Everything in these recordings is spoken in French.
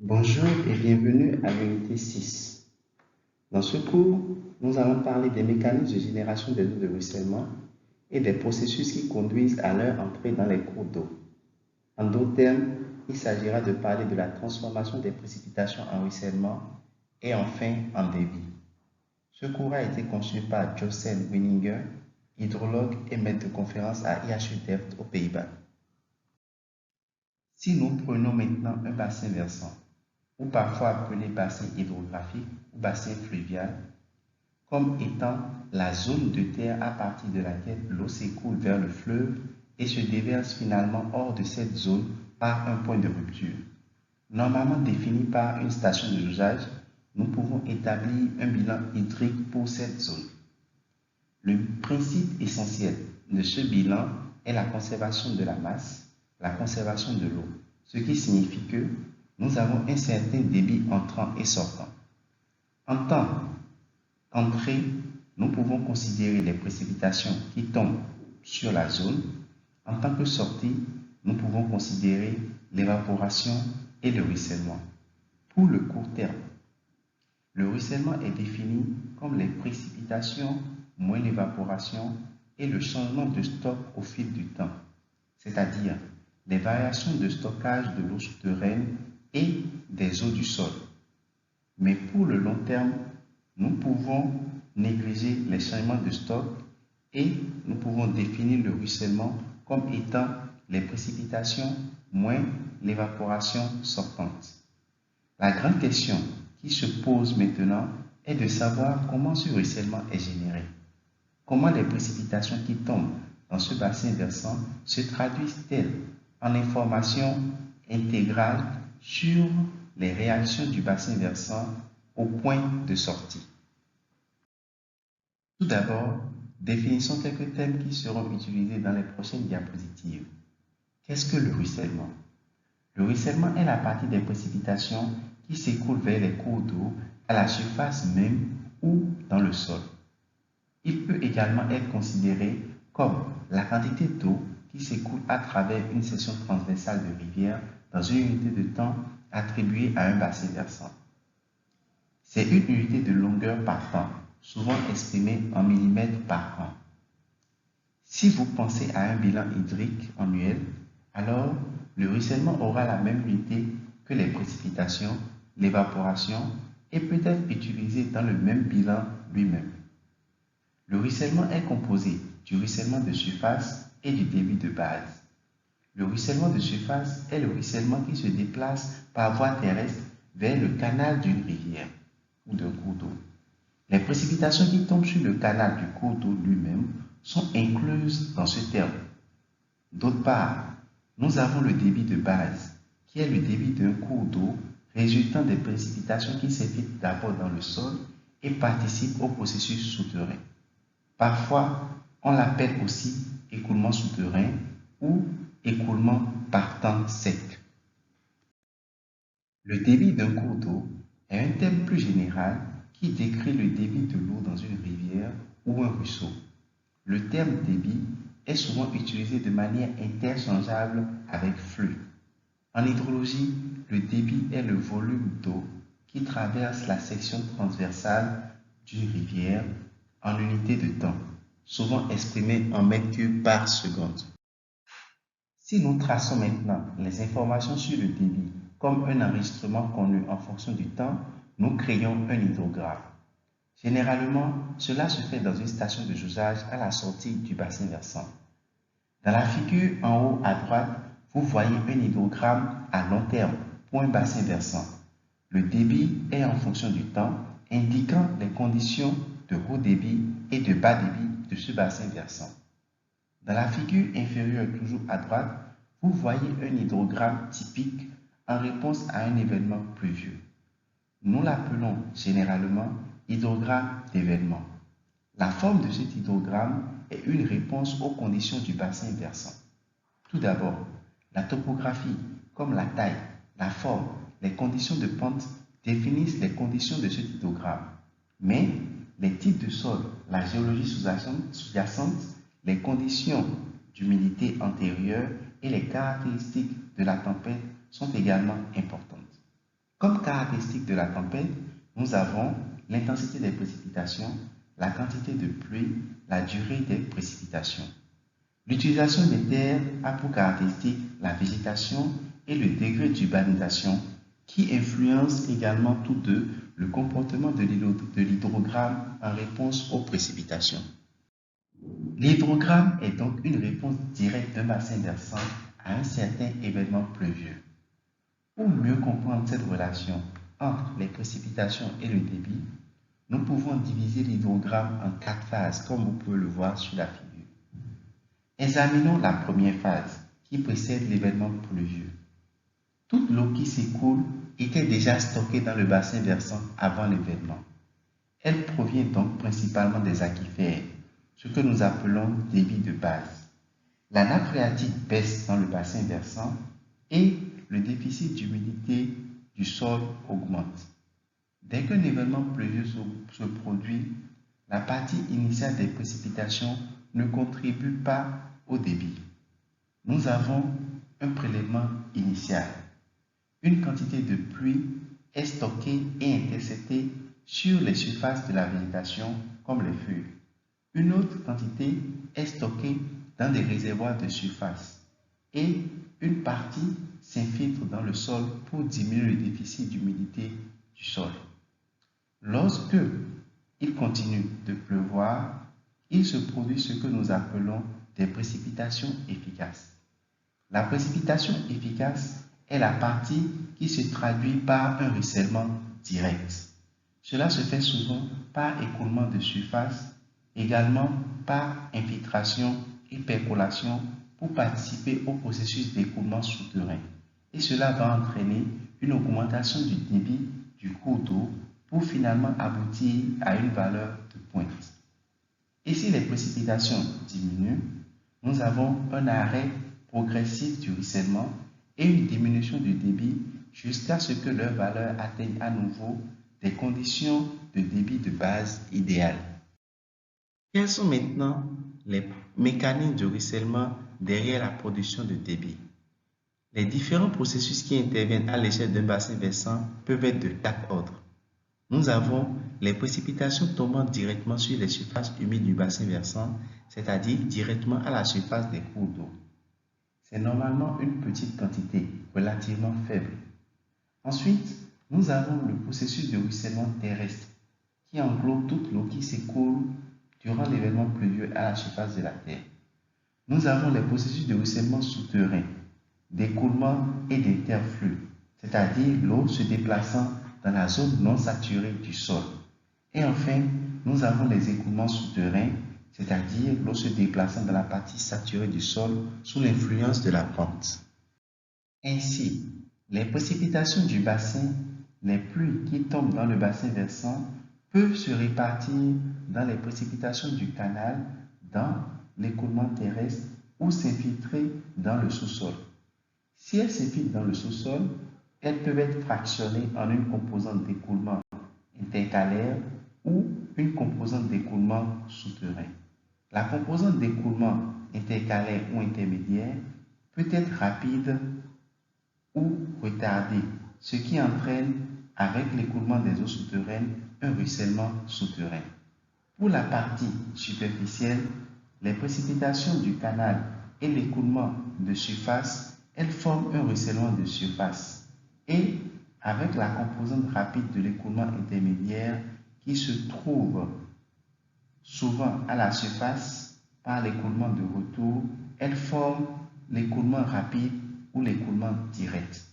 Bonjour et bienvenue à l'unité 6. Dans ce cours, nous allons parler des mécanismes de génération des eaux de ruissellement et des processus qui conduisent à leur entrée dans les cours d'eau. En d'autres termes, il s'agira de parler de la transformation des précipitations en ruissellement et enfin en débit. Ce cours a été conçu par Jocelyn Winninger, hydrologue et maître de conférence à IHU Delft aux Pays-Bas. Si nous prenons maintenant un bassin versant, ou parfois appelé bassin hydrographique ou bassin fluvial, comme étant la zone de terre à partir de laquelle l'eau s'écoule vers le fleuve et se déverse finalement hors de cette zone par un point de rupture. Normalement défini par une station de dosage, nous pouvons établir un bilan hydrique pour cette zone. Le principe essentiel de ce bilan est la conservation de la masse, la conservation de l'eau, ce qui signifie que nous avons un certain débit entrant et sortant. En tant qu'entrée, nous pouvons considérer les précipitations qui tombent sur la zone. En tant que sortie, nous pouvons considérer l'évaporation et le ruissellement. Pour le court terme, le ruissellement est défini comme les précipitations moins l'évaporation et le changement de stock au fil du temps, c'est-à-dire les variations de stockage de l'eau souterraine et des eaux du sol. Mais pour le long terme, nous pouvons négliger les changements de stock et nous pouvons définir le ruissellement comme étant les précipitations moins l'évaporation sortante. La grande question qui se pose maintenant est de savoir comment ce ruissellement est généré. Comment les précipitations qui tombent dans ce bassin versant se traduisent-elles en informations intégrales sur les réactions du bassin versant au point de sortie. Tout d'abord, définissons quelques thèmes qui seront utilisés dans les prochaines diapositives. Qu'est-ce que le ruissellement? Le ruissellement est la partie des précipitations qui s'écoulent vers les cours d'eau à la surface même ou dans le sol. Il peut également être considéré comme la quantité d'eau qui s'écoule à travers une section transversale de rivière dans une unité de temps attribuée à un bassin versant. C'est une unité de longueur par temps, souvent exprimée en millimètres par an. Si vous pensez à un bilan hydrique annuel, alors le ruissellement aura la même unité que les précipitations, l'évaporation et peut être utilisé dans le même bilan lui-même. Le ruissellement est composé du ruissellement de surface et du débit de base. Le ruissellement de surface est le ruissellement qui se déplace par voie terrestre vers le canal d'une rivière ou d'un cours d'eau. Les précipitations qui tombent sur le canal du cours d'eau lui-même sont incluses dans ce terme. D'autre part, nous avons le débit de base, qui est le débit d'un cours d'eau résultant des précipitations qui s'effectuent d'abord dans le sol et participent au processus souterrain. Parfois, on l'appelle aussi écoulement souterrain ou écoulement par temps sec. Le débit d'un cours d'eau est un terme plus général qui décrit le débit de l'eau dans une rivière ou un ruisseau. Le terme débit est souvent utilisé de manière interchangeable avec flux. En hydrologie, le débit est le volume d'eau qui traverse la section transversale d'une rivière en unité de temps, souvent exprimé en mètres cubes par seconde. Si nous traçons maintenant les informations sur le débit comme un enregistrement connu en fonction du temps, nous créons un hydrogramme. Généralement, cela se fait dans une station de jaugeage à la sortie du bassin versant. Dans la figure en haut à droite, vous voyez un hydrogramme à long terme pour un bassin versant. Le débit est en fonction du temps, indiquant les conditions de haut débit et de bas débit de ce bassin versant. Dans la figure inférieure toujours à droite, vous voyez un hydrogramme typique en réponse à un événement pluvieux. Nous l'appelons généralement hydrogramme d'événement. La forme de cet hydrogramme est une réponse aux conditions du bassin versant. Tout d'abord, la topographie, comme la taille, la forme, les conditions de pente définissent les conditions de cet hydrogramme. Mais les types de sol, la géologie sous-jacente, les conditions d'humidité antérieure et les caractéristiques de la tempête sont également importantes. Comme caractéristique de la tempête, nous avons l'intensité des précipitations, la quantité de pluie, la durée des précipitations. L'utilisation des terres a pour caractéristique la végétation et le degré d'urbanisation qui influencent également tous deux le comportement de l'hydrogramme en réponse aux précipitations. L'hydrogramme est donc une réponse directe d'un bassin versant à un certain événement pluvieux. Pour mieux comprendre cette relation entre les précipitations et le débit, nous pouvons diviser l'hydrogramme en 4 phases, comme vous pouvez le voir sur la figure. Examinons la première phase, qui précède l'événement pluvieux. Toute l'eau qui s'écoule était déjà stockée dans le bassin versant avant l'événement. Elle provient donc principalement des aquifères, ce que nous appelons débit de base. La nappe phréatique baisse dans le bassin versant et le déficit d'humidité du sol augmente. Dès qu'un événement pluvieux se produit, la partie initiale des précipitations ne contribue pas au débit. Nous avons un prélèvement initial. Une quantité de pluie est stockée et interceptée sur les surfaces de la végétation comme les feuilles. Une autre quantité est stockée dans des réservoirs de surface et une partie s'infiltre dans le sol pour diminuer le déficit d'humidité du sol. Lorsque il continue de pleuvoir, il se produit ce que nous appelons des précipitations efficaces. La précipitation efficace est la partie qui se traduit par un ruissellement direct. Cela se fait souvent par écoulement de surface, également par infiltration et percolation pour participer au processus d'écoulement souterrain. Et cela va entraîner une augmentation du débit du cours d'eau pour finalement aboutir à une valeur de pointe. Et si les précipitations diminuent, nous avons un arrêt progressif du ruissellement et une diminution du débit jusqu'à ce que leur valeur atteigne à nouveau des conditions de débit de base idéales. Quels sont maintenant les mécanismes de ruissellement derrière la production de débit? Les différents processus qui interviennent à l'échelle d'un bassin versant peuvent être de 4 ordres. Nous avons les précipitations tombant directement sur les surfaces humides du bassin versant, c'est-à-dire directement à la surface des cours d'eau. C'est normalement une petite quantité, relativement faible. Ensuite, nous avons le processus de ruissellement terrestre, qui englobe toute l'eau qui s'écoule durant l'événement pluvieux à la surface de la Terre. Nous avons les processus de ruissellement souterrain, d'écoulement et d'interflux, c'est-à-dire l'eau se déplaçant dans la zone non saturée du sol. Et enfin, nous avons les écoulements souterrains, c'est-à-dire l'eau se déplaçant dans la partie saturée du sol sous l'influence de la pente. Ainsi, les précipitations du bassin, les pluies qui tombent dans le bassin versant, peuvent se répartir dans les précipitations du canal, dans l'écoulement terrestre ou s'infiltrer dans le sous-sol. Si elles s'infiltrent dans le sous-sol, elles peuvent être fractionnées en une composante d'écoulement intercalaire ou une composante d'écoulement souterrain. La composante d'écoulement intercalaire ou intermédiaire peut être rapide ou retardée, ce qui entraîne avec l'écoulement des eaux souterraines un ruissellement souterrain. Pour la partie superficielle, les précipitations du canal et l'écoulement de surface, elles forment un ruissellement de surface. Et avec la composante rapide de l'écoulement intermédiaire qui se trouve souvent à la surface par l'écoulement de retour, elles forment l'écoulement rapide ou l'écoulement direct.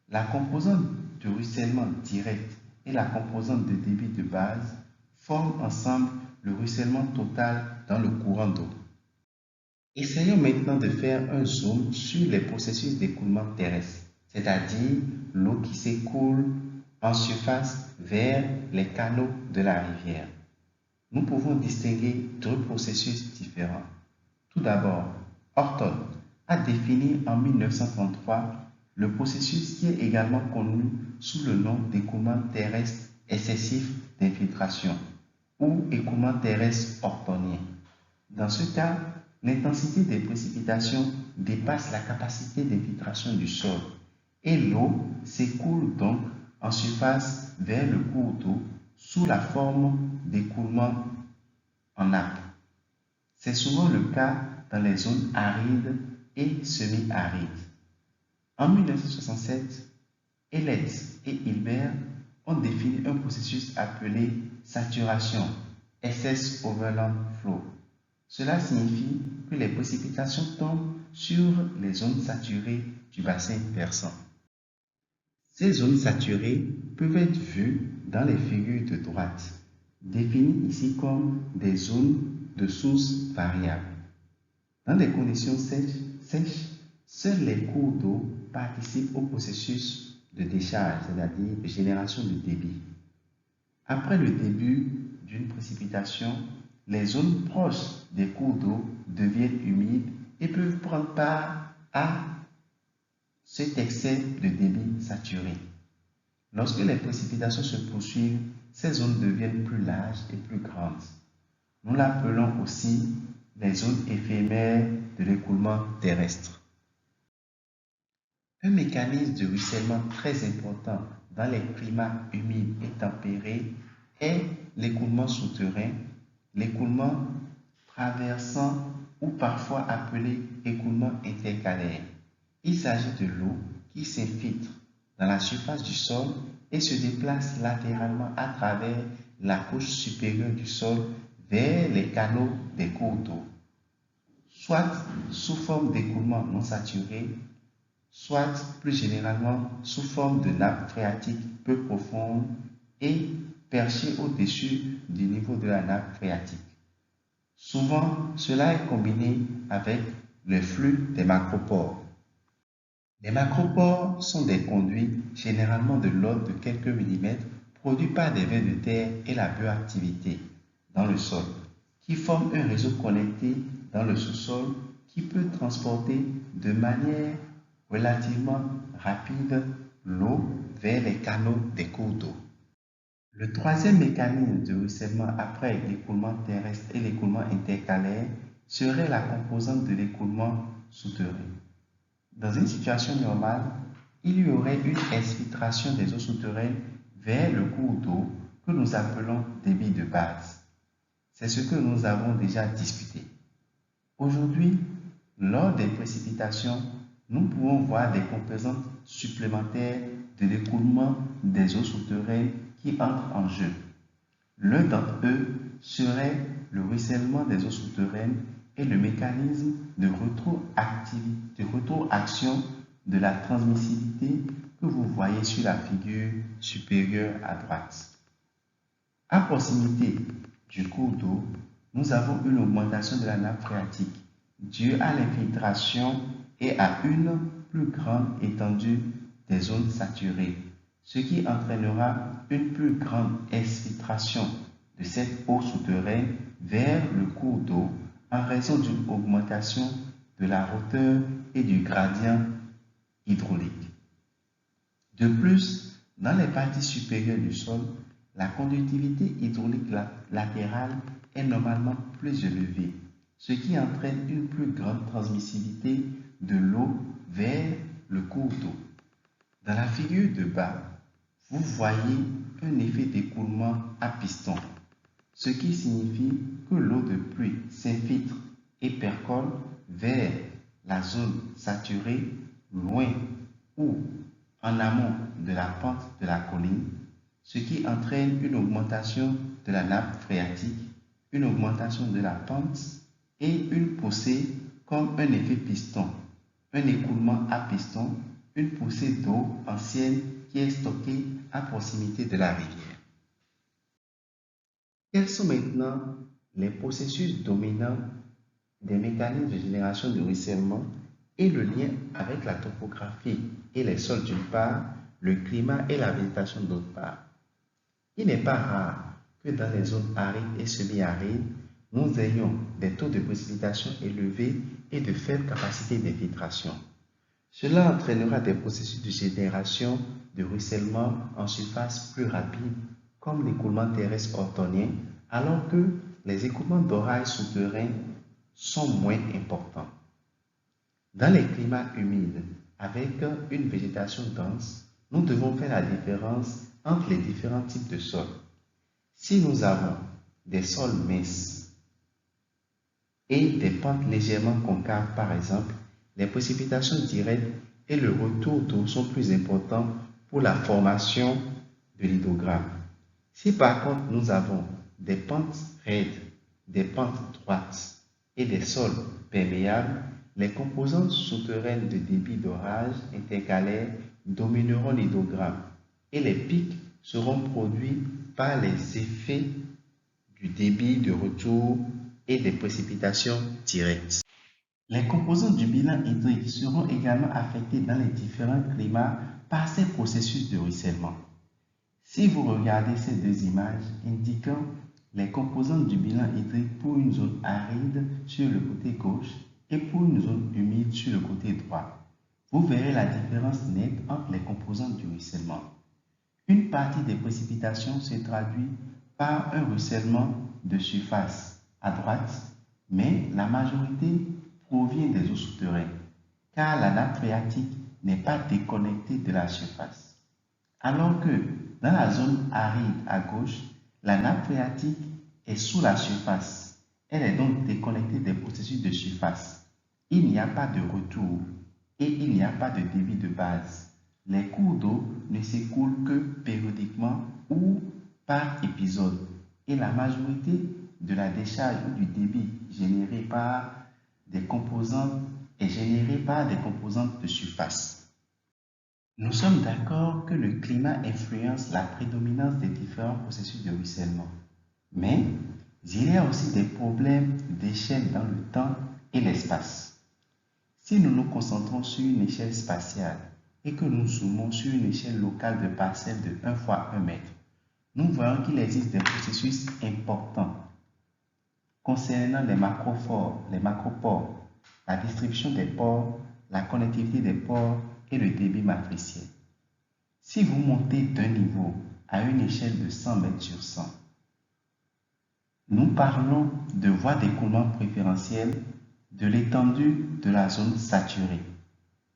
La composante de ruissellement direct et la composante de débit de base forment ensemble le ruissellement total dans le courant d'eau. Essayons maintenant de faire un zoom sur les processus d'écoulement terrestre, c'est-à-dire l'eau qui s'écoule en surface vers les canaux de la rivière. Nous pouvons distinguer deux processus différents. Tout d'abord, Horton a défini en 1933 le processus qui est également connu sous le nom d'écoulement terrestre excessif d'infiltration ou écoulement terrestre hortonien. Dans ce cas, l'intensité des précipitations dépasse la capacité d'infiltration du sol et l'eau s'écoule donc en surface vers le cours d'eau sous la forme d'écoulement en nappe. C'est souvent le cas dans les zones arides et semi-arides. En 1967, Ehlers et Hilbert ont défini un processus appelé saturation, excess overland flow. Cela signifie que les précipitations tombent sur les zones saturées du bassin versant. Ces zones saturées peuvent être vues dans les figures de droite, définies ici comme des zones de source variable. Dans des conditions sèches, seuls les cours d'eau participent au processus de décharge, c'est-à-dire de génération de débit. Après le début d'une précipitation, les zones proches des cours d'eau deviennent humides et peuvent prendre part à cet excès de débit saturé. Lorsque les précipitations se poursuivent, ces zones deviennent plus larges et plus grandes. Nous l'appelons aussi les zones éphémères de l'écoulement terrestre. Un mécanisme de ruissellement très important dans les climats humides et tempérés est l'écoulement souterrain, l'écoulement traversant ou parfois appelé écoulement intercalaire. Il s'agit de l'eau qui s'infiltre dans la surface du sol et se déplace latéralement à travers la couche supérieure du sol vers les canaux des cours d'eau, soit sous forme d'écoulement non saturé, soit plus généralement sous forme de nappe phréatique peu profonde et perchée au-dessus du niveau de la nappe phréatique. Souvent, cela est combiné avec le flux des macropores. Les macropores sont des conduits généralement de l'ordre de quelques millimètres produits par des vers de terre et la bioactivité dans le sol, qui forment un réseau connecté dans le sous-sol qui peut transporter de manière relativement rapide l'eau vers les canaux des cours d'eau. Le troisième mécanisme de ruissellement après l'écoulement terrestre et l'écoulement intercalaire serait la composante de l'écoulement souterrain. Dans une situation normale, il y aurait une exfiltration des eaux souterraines vers le cours d'eau que nous appelons débit de base. C'est ce que nous avons déjà discuté. Aujourd'hui, lors des précipitations, nous pouvons voir des composantes supplémentaires de l'écoulement des eaux souterraines qui entrent en jeu. L'un d'entre eux serait le ruissellement des eaux souterraines et le mécanisme de rétroaction de la transmissibilité que vous voyez sur la figure supérieure à droite. À proximité du cours d'eau, nous avons une augmentation de la nappe phréatique due à l'infiltration et à une plus grande étendue des zones saturées, ce qui entraînera une plus grande exfiltration de cette eau souterraine vers le cours d'eau en raison d'une augmentation de la hauteur et du gradient hydraulique. De plus, dans les parties supérieures du sol, la conductivité hydraulique latérale est normalement plus élevée, ce qui entraîne une plus grande transmissibilité de l'eau vers le cours d'eau. Dans la figure de bas, vous voyez un effet d'écoulement à piston, ce qui signifie que l'eau de pluie s'infiltre et percole vers la zone saturée loin ou en amont de la pente de la colline, ce qui entraîne une augmentation de la nappe phréatique, une augmentation de la pente et une poussée comme un effet piston, un écoulement à piston, une poussée d'eau ancienne qui est stockée à proximité de la rivière. Quels sont maintenant les processus dominants des mécanismes de génération de ruissellement et le lien avec la topographie et les sols d'une part, le climat et la végétation d'autre part? Il n'est pas rare que dans les zones arides et semi-arides, nous ayons des taux de précipitation élevés et de faibles capacités d'infiltration. Cela entraînera des processus de génération de ruissellement en surface plus rapides, comme l'écoulement terrestre orthonien, alors que les écoulements d'orage souterrains sont moins importants. Dans les climats humides, avec une végétation dense, nous devons faire la différence entre les différents types de sols. Si nous avons des sols minces et des pentes légèrement concaves, par exemple, les précipitations directes et le retour d'eau sont plus importants pour la formation de l'hydrogramme. Si par contre nous avons des pentes raides, des pentes droites et des sols perméables, les composantes souterraines de débit d'orage intercalaires domineront l'hydrogramme et les pics seront produits par les effets du débit de retour et des précipitations directes. Les composantes du bilan hydrique seront également affectées dans les différents climats par ces processus de ruissellement. Si vous regardez ces deux images indiquant les composantes du bilan hydrique pour une zone aride sur le côté gauche et pour une zone humide sur le côté droit, vous verrez la différence nette entre les composantes du ruissellement. Une partie des précipitations se traduit par un ruissellement de surface à droite, mais la majorité provient des eaux souterraines, car la nappe phréatique n'est pas déconnectée de la surface. Alors que dans la zone aride à gauche, la nappe phréatique est sous la surface. Elle est donc déconnectée des processus de surface. Il n'y a pas de retour et il n'y a pas de débit de base. Les cours d'eau ne s'écoulent que périodiquement ou par épisode et la majorité de la décharge ou du débit généré par des composantes est générée par des composantes de surface. Nous sommes d'accord que le climat influence la prédominance des différents processus de ruissellement. Mais il y a aussi des problèmes d'échelle dans le temps et l'espace. Si nous nous concentrons sur une échelle spatiale et que nous zoomons sur une échelle locale de parcelles de 1 fois 1 mètre, nous voyons qu'il existe des processus importants concernant les macropores, la distribution des pores, la connectivité des pores et le débit matriciel. Si vous montez d'un niveau à une échelle de 100 mètres sur 100, nous parlons de voies d'écoulement préférentielles de l'étendue de la zone saturée.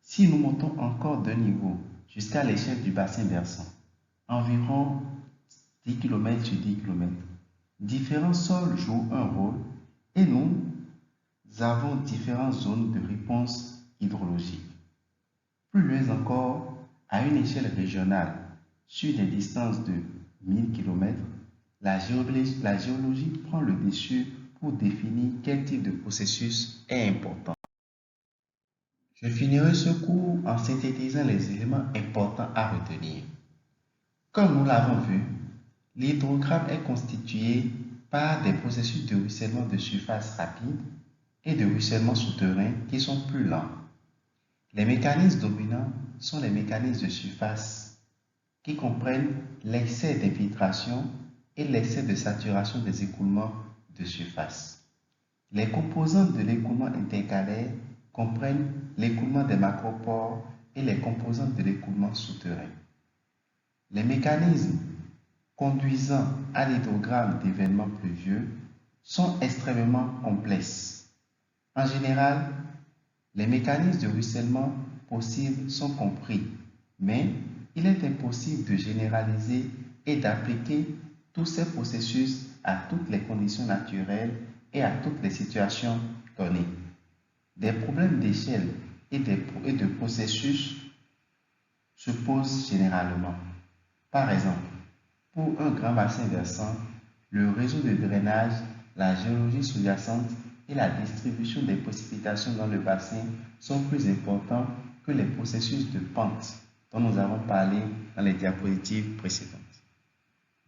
Si nous montons encore d'un niveau jusqu'à l'échelle du bassin versant, environ 10 km sur 10 km, différents sols jouent un rôle et nous avons différentes zones de réponse hydrologique. Plus loin encore, à une échelle régionale, sur des distances de 1000 km, la géologie prend le dessus pour définir quel type de processus est important. Je finirai ce cours en synthétisant les éléments importants à retenir. Comme nous l'avons vu, l'hydrogramme est constitué par des processus de ruissellement de surface rapide et de ruissellement souterrain qui sont plus lents. Les mécanismes dominants sont les mécanismes de surface qui comprennent l'excès d'infiltration et l'excès de saturation des écoulements de surface. Les composantes de l'écoulement intercalaire comprennent l'écoulement des macropores et les composantes de l'écoulement souterrain. Les mécanismes conduisant à l'hydrogramme d'événements pluvieux sont extrêmement complexes. En général, les mécanismes de ruissellement possibles sont compris, mais il est impossible de généraliser et d'appliquer tous ces processus à toutes les conditions naturelles et à toutes les situations données. Des problèmes d'échelle et de processus se posent généralement. Par exemple, pour un grand bassin versant, le réseau de drainage, la géologie sous-jacente et la distribution des précipitations dans le bassin sont plus importants que les processus de pente dont nous avons parlé dans les diapositives précédentes.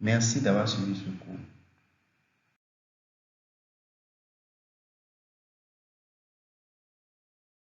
Merci d'avoir suivi ce cours.